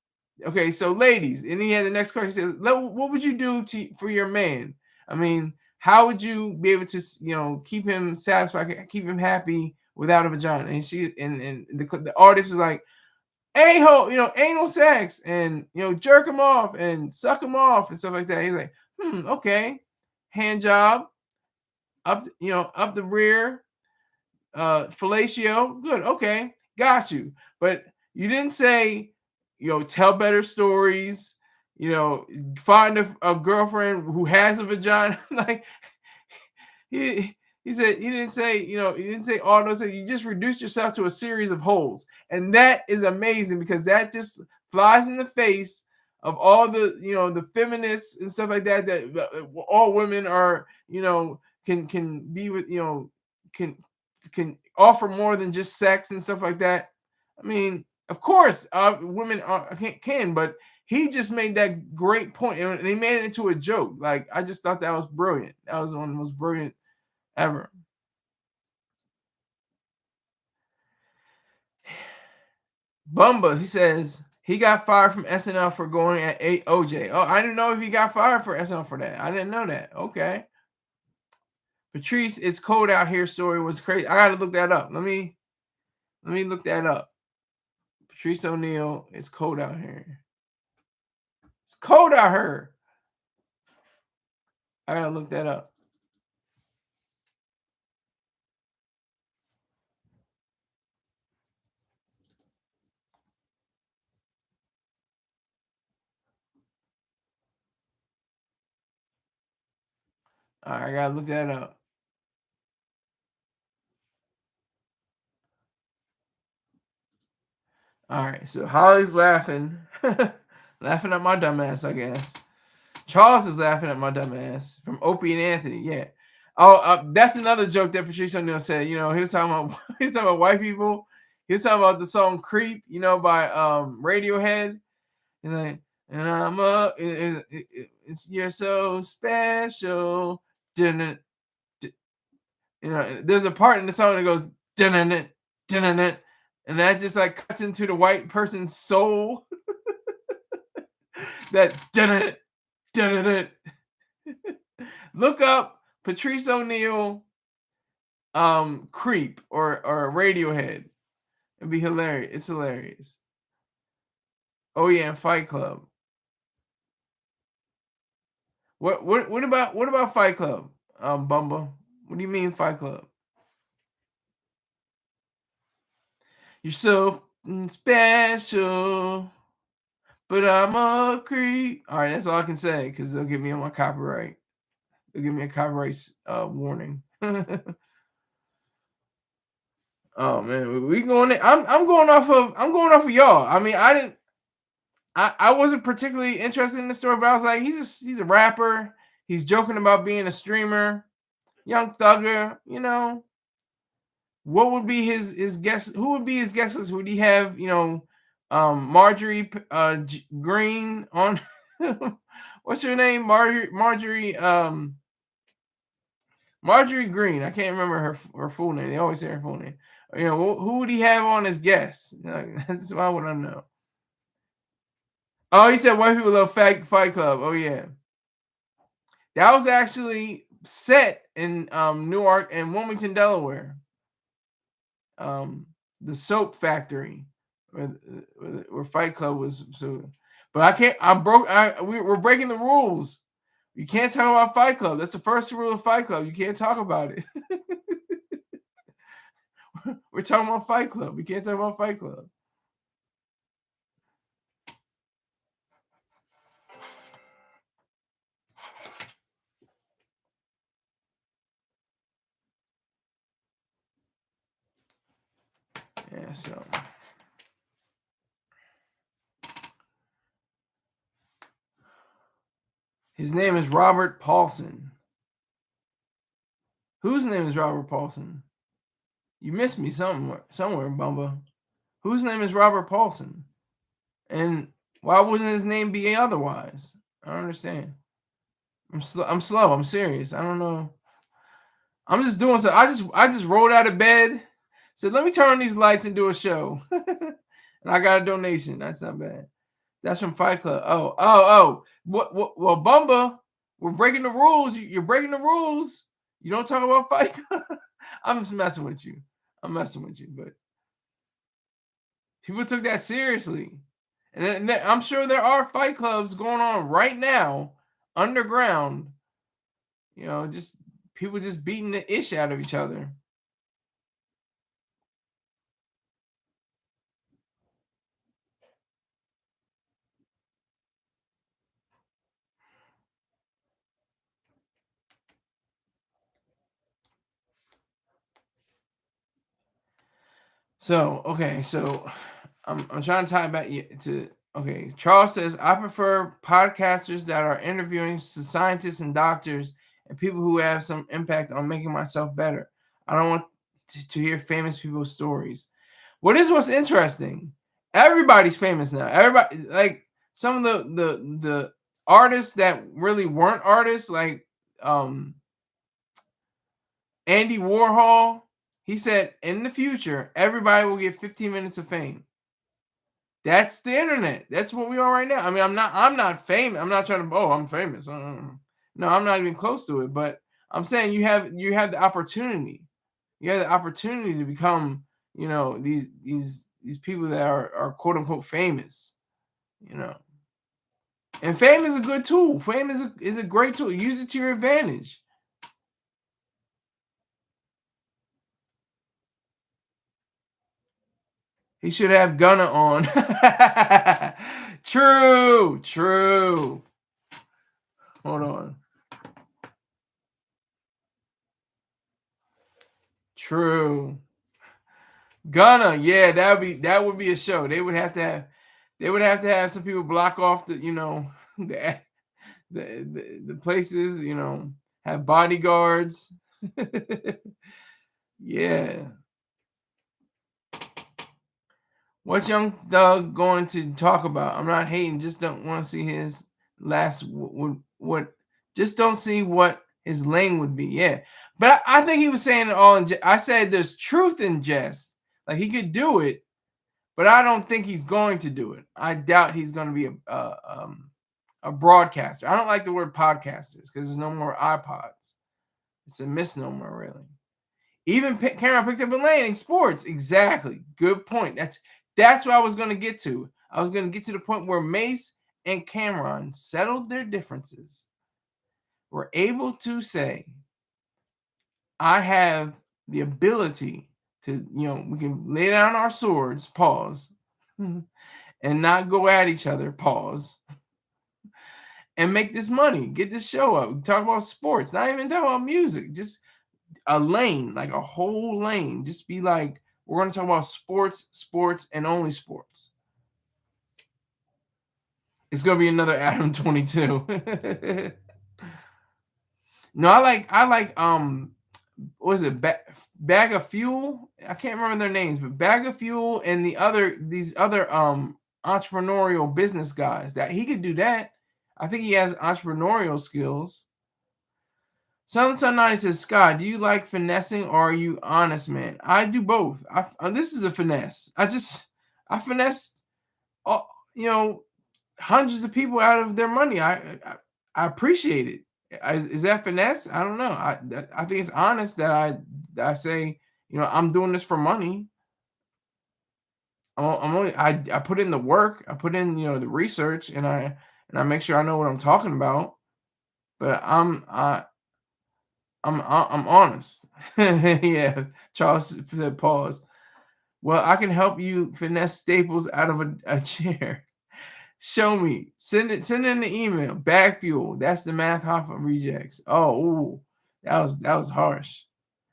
okay, so ladies, and he had the next question. He says, what would you do for your man? I mean, how would you be able to, keep him satisfied, keep him happy without a vagina? And the artist was like, anal sex, and jerk him off and suck him off and stuff like that. He's like, okay, hand job up the rear, fellatio, good, okay, got you. But you didn't say, tell better stories, find a girlfriend who has a vagina. Like, he he said he didn't say all those things. You just reduced yourself to a series of holes, and that is amazing because that just flies in the face of all the feminists and stuff like that, that all women are, can be with, can offer more than just sex and stuff like that. I mean, of course, women can, but he just made that great point, and he made it into a joke. Like, I just thought that was brilliant. That was one of the most brilliant ever. Bumba, he says he got fired from SNL for going at OJ. Oh, I didn't know if he got fired for SNL for that. I didn't know that. Okay. Patrice, it's cold out here story was crazy. I gotta look that up. Let me look that up. Patrice O'Neal, it's cold out here. It's cold out here. I gotta look that up. All right, I gotta look that up. All right, so Holly's laughing, laughing at my dumbass, I guess. Charles is laughing at my dumbass from Opie and Anthony. Yeah. Oh, that's another joke that Patrice O'Neal said. He was talking about he's talking about white people. He was talking about the song "Creep," by Radiohead. And like, and I'm up. You're so special. Dun, there's a part in the song that goes dun, dun, and that just like cuts into the white person's soul. That dun, dun. Look up Patrice O'Neal Creep or Radiohead. It'd be hilarious. It's hilarious. Oh yeah, and Fight Club. What about Fight Club? Bumba. What do you mean Fight Club? You're so special, but I'm a creep. All right, that's all I can say because they'll get me on my copyright. They'll give me a copyright warning. Oh man, we going. I'm going off of y'all. I mean, I wasn't particularly interested in the story, but I was like, he's a rapper. He's joking about being a streamer, young thugger. What would be his guess? Who would be his guesses? Would he have Marjorie Green on? What's her name? Marjorie Green. I can't remember her full name. They always say her full name. Who would he have on as guests? That's why I want to know. Oh, he said white people love Fight Club. Oh yeah, that was actually set in Newark and Wilmington, Delaware. The soap factory where Fight Club was. So, but I can't. I'm broke. We're breaking the rules. You can't talk about Fight Club. That's the first rule of Fight Club. You can't talk about it. We're talking about Fight Club. We can't talk about Fight Club. Yeah, so. His name is Robert Paulson. Whose name is Robert Paulson? You missed me somewhere, Bumba. Whose name is Robert Paulson? And why wouldn't his name be otherwise? I don't understand. I'm slow. I'm serious. I don't know. I'm just doing so. I just rolled out of bed, said, let me turn on these lights and do a show. And I got a donation. That's not bad. That's from Fight Club. Oh. What well, Bumba, we're breaking the rules. You're breaking the rules. You don't talk about Fight Club. I'm just messing with you. I'm messing with you, but people took that seriously. And I'm sure there are fight clubs going on right now, underground, just people just beating the ish out of each other. So I'm trying to tie it back to okay. Charles says I prefer podcasters that are interviewing scientists and doctors and people who have some impact on making myself better. I don't want to hear famous people's stories. What's interesting? Everybody's famous now. Everybody like some of the artists that really weren't artists, like Andy Warhol. He said in the future, everybody will get 15 minutes of fame. That's the internet. That's what we are right now. I mean, I'm not famous. I'm not trying to. Oh, I'm famous. No, I'm not even close to it. But I'm saying you have the opportunity. You have the opportunity to become, these people that are quote unquote famous. You know, and fame is a good tool. Fame is a great tool. Use it to your advantage. He should have Gunna on. True. Hold on. True. Gunna, yeah, that would be a show. They would have to have some people block off the the places, have bodyguards. Yeah. What's Young Doug going to talk about? I'm not hating, just don't want to see his last what just don't see what his lane would be. Yeah. But I think he was saying it all I said there's truth in jest. Like he could do it, but I don't think he's going to do it. I doubt he's going to be a broadcaster. I don't like the word podcasters because there's no more iPods. It's a misnomer, really. Even Cameron picked up a lane in sports. Exactly. Good point. That's what I was going to get to. I was going to get to the point where Mace and Cameron settled their differences. Were able to say, I have the ability to, we can lay down our swords, pause, and not go at each other, pause, and make this money, get this show up. Talk about sports, not even talk about music, just a lane, like a whole lane. Just be like, we're going to talk about sports, and only sports. It's going to be another Adam 22. No, I like what is it? Bag of Fuel. I can't remember their names, but Bag of Fuel and these other entrepreneurial business guys that he could do that. I think he has entrepreneurial skills. Sun 90 says, Scott, do you like finessing or are you honest, man? I do both. This is a finesse. I finessed, uh, you know, hundreds of people out of their money. I appreciate it. Is that finesse? I don't know. I think it's honest that I say, I'm doing this for money. I put in the work. I put in the research, and I make sure I know what I'm talking about. But I'm honest. Yeah, Charles said pause. Well, I can help you finesse staples out of a chair. Show me. Send in the email. Bag fuel. That's the math Hoffa rejects. Oh, ooh, that was harsh.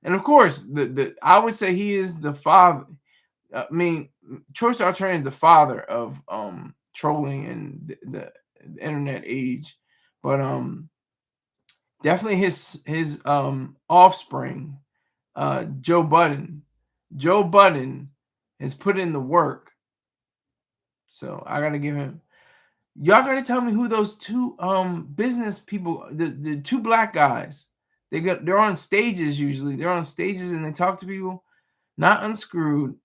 And of course, the I would say he is the father. I mean, Choice Alternative is the father of trolling and the internet age. But definitely his offspring, Joe Budden. Joe Budden has put in the work. So I gotta give him. Y'all gotta tell me who those two business people, the two black guys. They're on stages usually. They're on stages and they talk to people. Not unscrewed.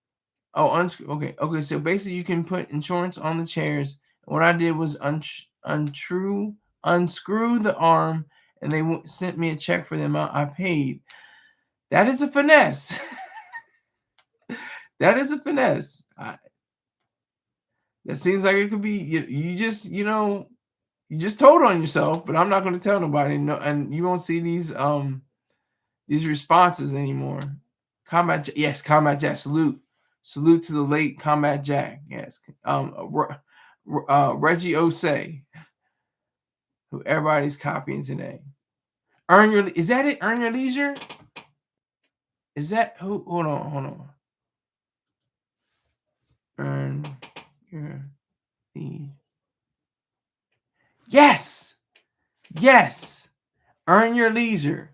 Oh, unscrew. Okay, okay. So basically, you can put insurance on the chairs. What I did was unscrew the arm, and they sent me a check for the amount I paid. That is a finesse. That is a finesse. That seems like it could be. You just you just told on yourself, but I'm not going to tell nobody. No, and you won't see these responses anymore. Yes, Combat Jack. Salute to the late Combat Jack. Yes, Reggie Osei, who everybody's copying today. Is that it? Earn Your Leisure. Is that who? Hold on. Earn Your Leisure. Yes. Earn Your Leisure.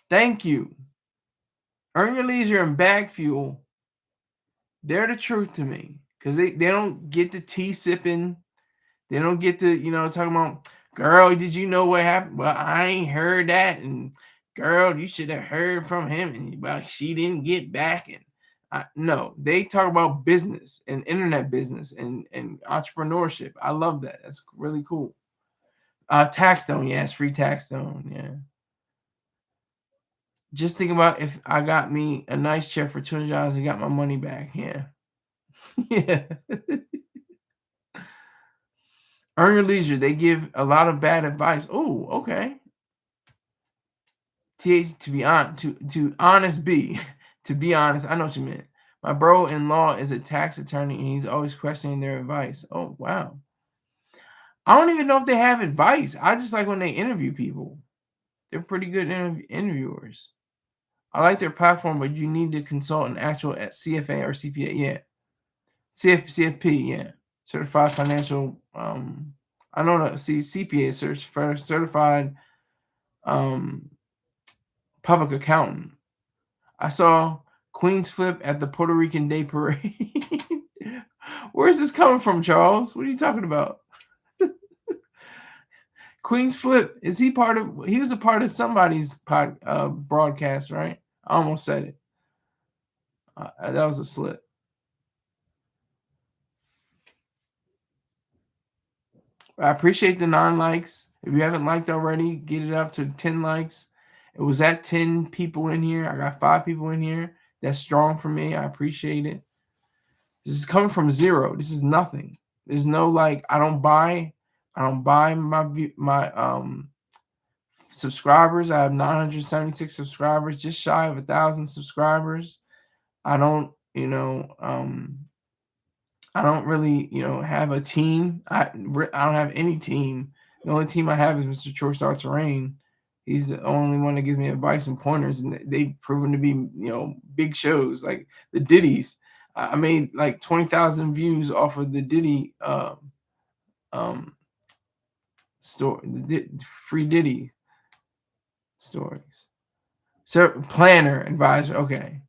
Thank you. Earn Your Leisure and Bag Fuel. They're the truth to me because they don't get the tea sipping. They don't get to talking about, girl, did you know what happened? Well, I ain't heard that, and girl, you should have heard from him, and well, she didn't get back. And no, they talk about business and internet business and entrepreneurship. I love that. That's really cool. Taxstone, yes, free Taxstone, yeah. Just think about if I got me a nice check for $200 and got my money back. Yeah. Yeah. Earn Your Leisure. They give a lot of bad advice. Oh, okay. To be honest, to honest be, to be honest, I know what you meant. My bro-in-law is a tax attorney and he's always questioning their advice. Oh, wow. I don't even know if they have advice. I just like when they interview people. They're pretty good interviewers. I like their platform, but you need to consult an actual CFA or CPA. Yeah. CFP, yeah. Certified financial I know that CPA certified public accountant. I saw Queen's Flip at the Puerto Rican Day Parade. Where is this coming from, Charles? What are you talking about? Queen's Flip, is he part of? He was a part of somebody's broadcast, right? I almost said it. That was a slip. I appreciate the 9 likes. If you haven't liked already, get it up to 10 likes. It was at 10 people in here. I got 5 people in here. That's strong for me. I appreciate it. This is coming from zero. This is nothing. There's no I don't buy my subscribers. I have 976 subscribers, just shy of 1,000 subscribers. I don't, I don't really, have a team. I don't have any team. The only team I have is Mr. Chorstar Terrain. He's the only one that gives me advice and pointers, and they've proven to be, big shows like the Diddy's. I made like 20,000 views off of the Diddy store, free Diddy stories. Planner advisor, okay.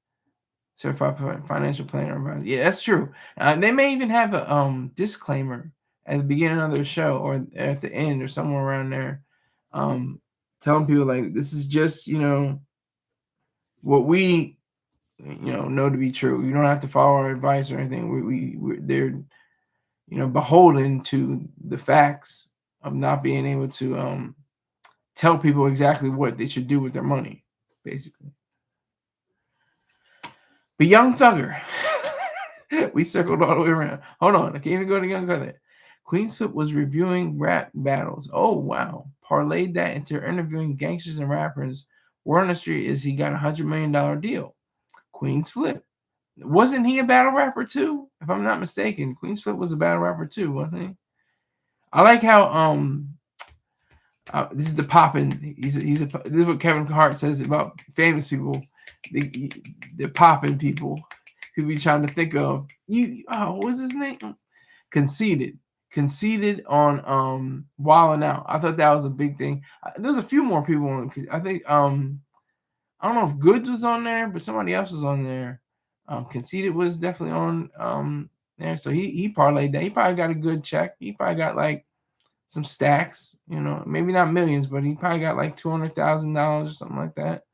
Certified financial planner advisor. Yeah, that's true. They may even have a disclaimer at the beginning of their show or at the end or somewhere around there, telling people this is just what we know to be true. You don't have to follow our advice or anything. They're beholden to the facts of not being able to tell people exactly what they should do with their money, basically. But Young Thugger, we circled all the way around. Hold on, I can't even go to Young Thugger. Queen's Flip was reviewing rap battles. Oh wow, parlayed that into interviewing gangsters and rappers. Word on the street is he got $100 million deal. Queen's Flip, wasn't he a battle rapper too? If I'm not mistaken, Queen's Flip was a battle rapper too, wasn't he? I like how this is the poppin'. This is what Kevin Hart says about famous people. The popping people who be trying to think of what was his name? Conceited. conceded on Wildin' Out. I thought that was a big thing. There's a few more people on. I think I don't know if Goods was on there, but somebody else was on there. Conceded was definitely on there. So he parlayed that. He probably got a good check. He probably got like some stacks, maybe not millions, but he probably got like $200,000 or something like that.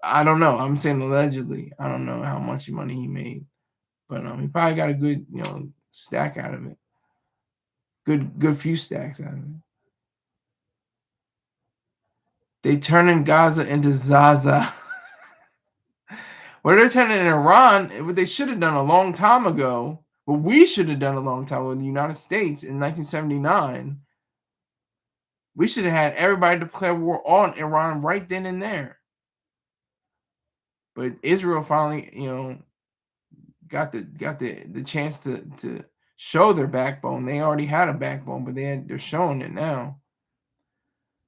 I don't know. I'm saying allegedly. I don't know how much money he made, but he probably got a good stack out of it. Good few stacks out of it. They turning Gaza into Zaza. Well, they're turning in Iran. What they should have done a long time ago. What we should have done a long time ago in the United States in 1979. We should have had everybody declare war on Iran right then and there. But Israel finally, got the chance to show their backbone. They already had a backbone, but they're showing it now.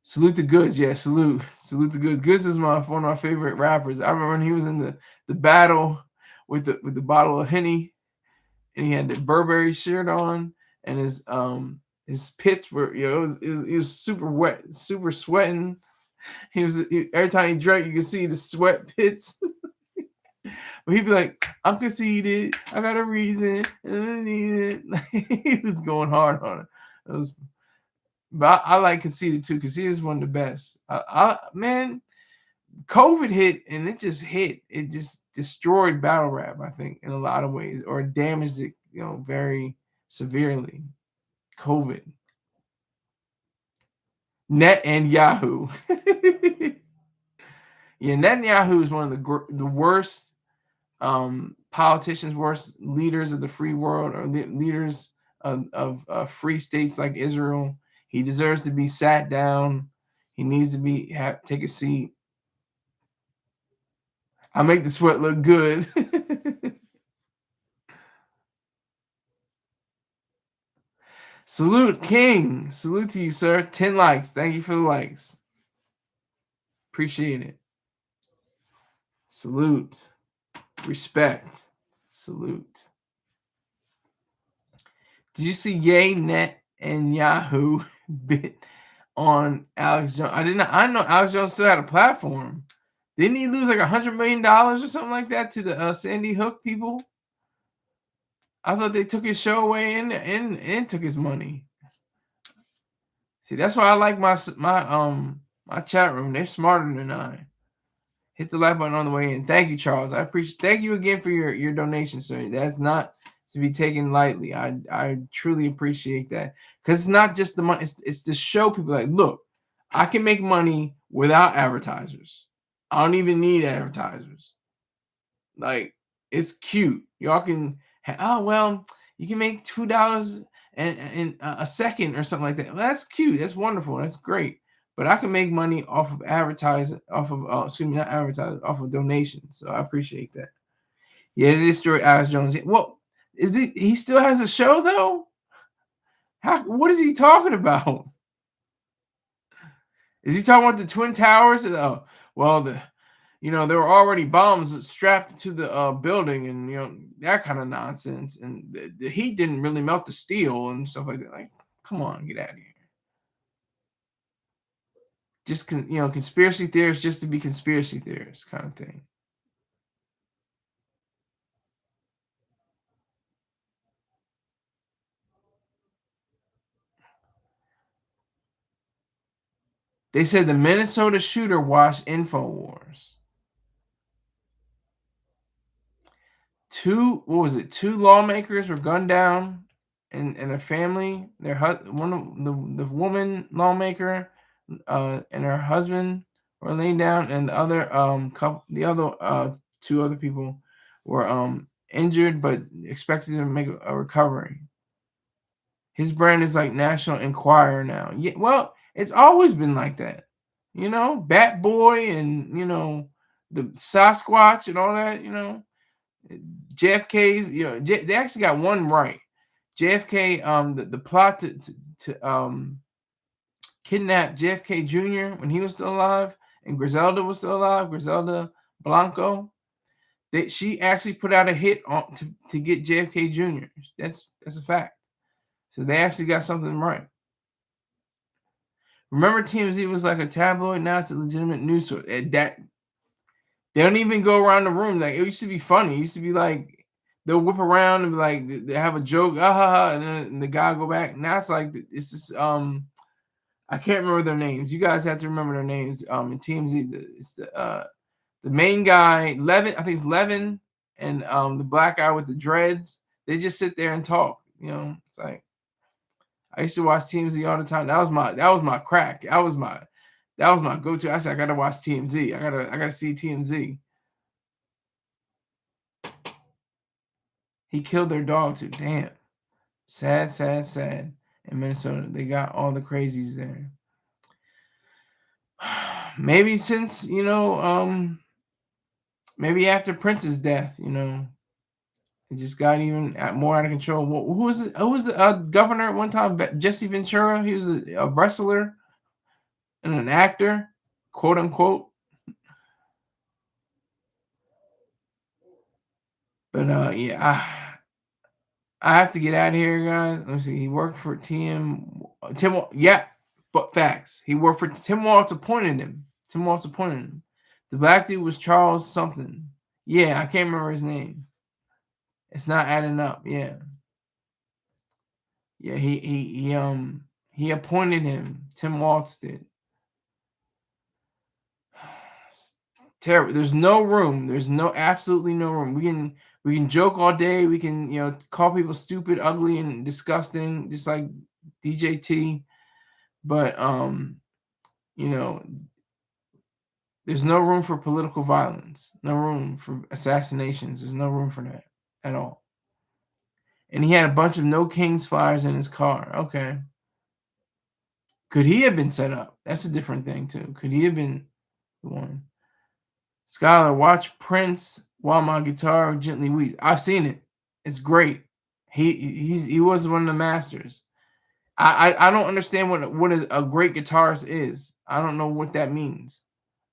Salute to Goods, yeah, salute to Goods. Goods is one of my favorite rappers. I remember when he was in the battle with the bottle of Henny, and he had the Burberry shirt on, and his pits were he was super wet, super sweating. Every time he drank, you could see the sweat pits. But he'd be like, "I'm conceited. I got a reason. I need it." He was going hard on it. But I like Conceited too. Conceited is one of the best. Man, COVID hit and it just hit. It just destroyed battle rap, I think, in a lot of ways, or damaged it, very severely. COVID. Net and Yahoo. Yeah, Netanyahu is one of the worst politicians, worst leaders of the free world, or leaders of free states like Israel. He deserves to be sat down. He needs to take a seat. I make the sweat look good. Salute, King. Salute to you, sir. 10 likes. Thank you for the likes. Appreciate it. Salute. Respect. Salute. Did you see Yay, Net, and Yahoo bit on Alex Jones? I didn't know Alex Jones still had a platform. Didn't he lose like $100 million or something like that to the Sandy Hook people? I thought they took his show away and took his money. See, that's why I like my chat room. They're smarter than I. Hit the like button on the way in. Thank you, Charles. I appreciate. Thank you again for your donation, sir. That's not to be taken lightly. I truly appreciate that, because it's not just the money. It's to show people like, look, I can make money without advertisers. I don't even need advertisers. Like, it's cute. Y'all can. Oh well, you can make $2 in a second or something like that. Well, that's cute. That's wonderful. That's great. But I can make money off of advertising, off of not advertising, off of donations. So I appreciate that. Yeah, it is destroyed Alex Jones. Well, he still has a show though? What is he talking about? Is he talking about the Twin Towers? Oh, well, there were already bombs strapped to the building, and that kind of nonsense. And the heat didn't really melt the steel and stuff like that. Like, come on, get out of here. Just conspiracy theorists just to be conspiracy theorists kind of thing. They said the Minnesota shooter watched InfoWars. Two lawmakers were gunned down, and their family, one of the woman lawmaker, and her husband were laying down, and two other people were injured but expected to make a recovery. His brand is like National Enquirer now. Yeah, well, it's always been like that. Bat Boy and the Sasquatch and all that. JFK's. They actually got one right. JFK. The plot to kidnap JFK Jr. when he was still alive and Griselda was still alive. Griselda Blanco. She actually put out a hit to get JFK Jr. That's a fact. So they actually got something right. Remember, TMZ was like a tabloid. Now it's a legitimate news source. That they don't even go around the room. Like, it used to be funny. It used to be like they'll whip around and be like they have a joke, ah ha ha, and then the guy go back. Now it's like it's just I can't remember their names. You guys have to remember their names. In TMZ, it's the main guy, Levin. I think it's Levin, and the black guy with the dreads. They just sit there and talk. It's like I used to watch TMZ all the time. That was my crack. That was my go-to. I said I gotta watch TMZ. I gotta see TMZ. He killed their dog too. Damn. Sad, sad, sad. In Minnesota, they got all the crazies there. Maybe since maybe after Prince's death, it just got even more out of control. Who was it? Who was the governor at one time? Jesse Ventura. He was a wrestler and an actor, quote unquote. But yeah, I have to get out of here, guys. Let me see. He worked for Tim. Yeah, but facts. He worked for Tim Waltz. Appointed him. Tim Waltz appointed him. The black dude was Charles something. Yeah, I can't remember his name. It's not adding up. Yeah, yeah. He appointed him. Tim Waltz did. Terrible. There's no room. There's absolutely no room. We can joke all day. We can call people stupid, ugly, and disgusting, just like DJT. But there's no room for political violence. No room for assassinations. There's no room for that at all. And he had a bunch of No Kings flyers in his car. Okay. Could he have been set up? That's a different thing too. Could he have been the one? Skylar, watch Prince while my guitar gently weeps. I've seen it. It's great. He was one of the masters. I don't understand what a great guitarist is. I don't know what that means.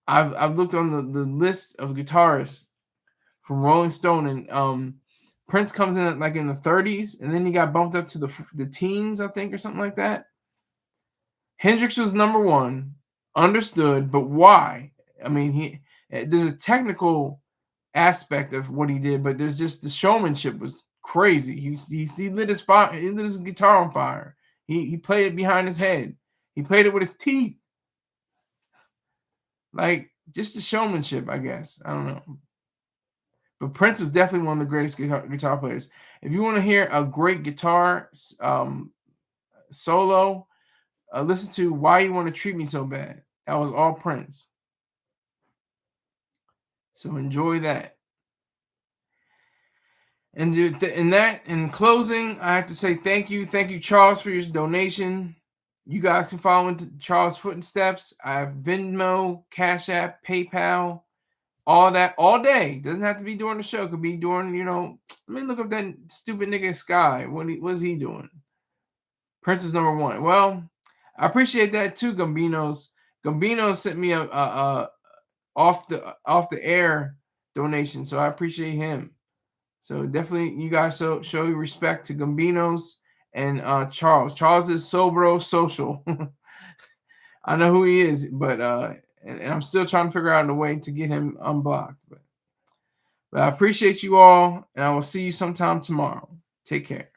I've looked on the list of guitarists from Rolling Stone, and Prince comes in like in the 30s, and then he got bumped up to the teens, I think, or something like that. Hendrix was number one, understood, but why? I mean, there's a technical aspect of what he did, but there's just the showmanship was crazy. He lit his fire, he lit his guitar on fire. He played it behind his head. He played it with his teeth. Like, just the showmanship, I guess. I don't know. But Prince was definitely one of the greatest guitar players. If you want to hear a great guitar solo, listen to Why You Want to Treat Me So Bad. That was all Prince. So enjoy that. And in closing, I have to say thank you. Thank you, Charles, for your donation. You guys can follow into Charles' footsteps. I have Venmo, Cash App, PayPal, all that all day. Doesn't have to be during the show. Could be during, let me look up that stupid nigga Sky. What's he doing? Prince is number one. Well, I appreciate that too, Gambinos. Gambinos sent me a off the air donation, so I appreciate him. So definitely, you guys show your respect to Gambinos and Charles. Charles is Sobro Social. I know who he is, but and I'm still trying to figure out a way to get him unblocked. But I appreciate you all, and I will see you sometime tomorrow. Take care.